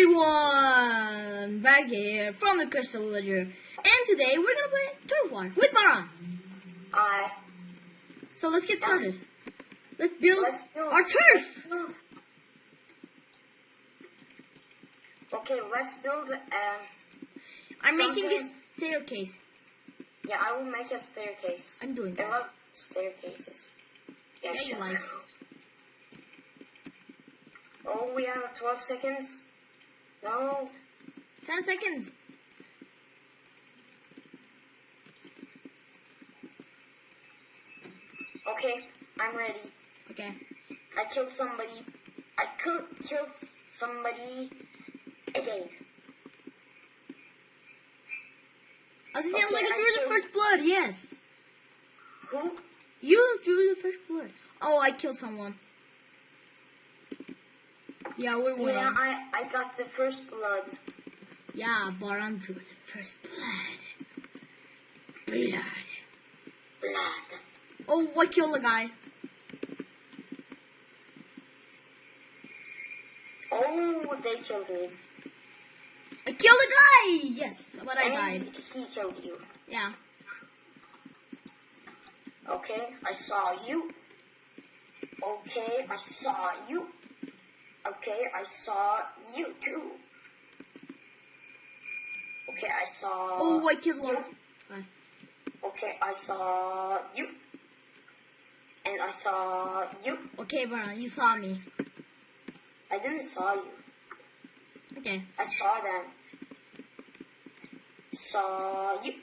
everyone! Back here from the Crystal Ledger. And today we're gonna play Turf War with Baron. Hi. So let's get started. Let's build our turf! Okay, let's build I'm making this staircase. Yeah, I will make a staircase. I'm doing I that. love staircases. Yeah, you like. Oh, we have 12 seconds. No. 10 seconds. Okay, I'm ready. Okay. I killed somebody. I could kill somebody again. I was Okay, saying, like, I drew the killed- first blood, yes. Who? You drew the first blood. Oh, I killed someone. Yeah, we're winning. Yeah, I got the first blood. Yeah, Baron drew the first blood. Blood. Blood. Oh, I killed a guy. Oh, they killed me. I killed a guy! Yes, but I died. And he killed you. Yeah. Okay, I saw you. Okay, I saw you. Okay, I saw you too. Okay, I saw Oh, I killed you. one. Bye. Okay, I saw you. And I saw you. Okay, Baron, you saw me. I didn't saw you. Okay. I saw them. Saw you.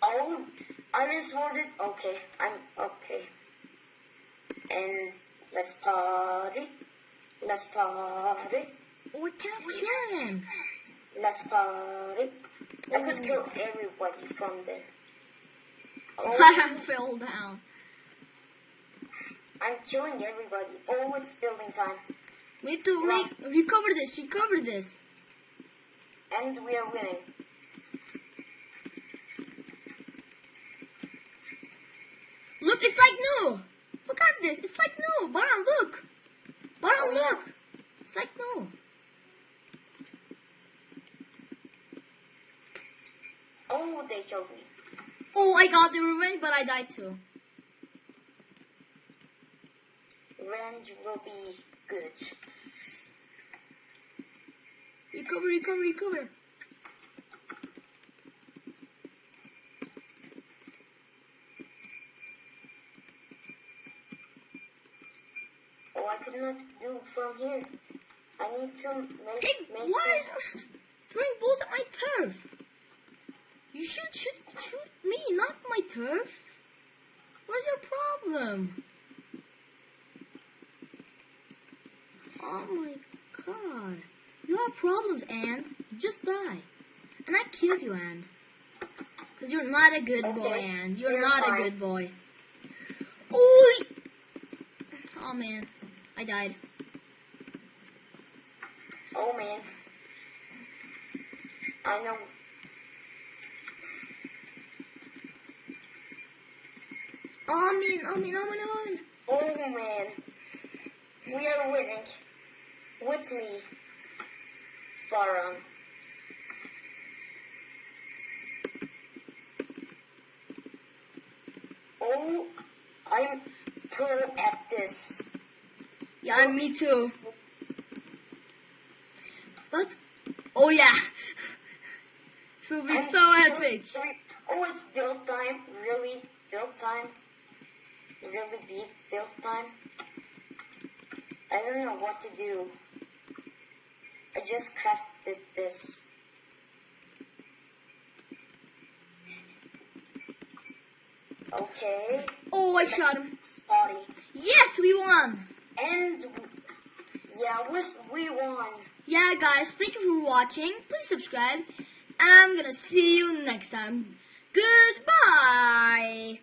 Oh, I'm insulted. Okay, I'm okay. And let's party. Let's party. Oh, I can't kill him. Let's party. I could kill everybody from there. Oh, I fell down. I'm killing everybody. Oh, it's building time. We need to recover this. And we are winning. Look, it's like new. Look at this. It's like new. Baron, look. Baron, Oh, yeah. look. It's like new. Oh, they killed me. Oh, I got the revenge, but I died too. Revenge will be good. Recover. Oh, I could not do from here. I need to make. Hey, make why are you throwing balls at my turf? You should shoot me, not my turf. What's your problem? Oh my god. You have problems, Anne. You just die. And I killed you, Anne. Because you're not a good boy, Okay, Anne. You're you're not fine. a good boy. Oh man. I died. Oh man. I know. Oh man. Oh man. We are winning. With me. Baron. Oh, I'm pro at this. Yeah, me too. But, oh yeah. This will be so epic. Oh, it's build time. Really? Build time? Really be build time? I don't know what to do. I just crafted this. Okay. Oh, I shot him. Spotty. Yes, we won. And yeah, we won. Yeah, guys, thank you for watching. Please subscribe. And I'm gonna see you next time. Goodbye.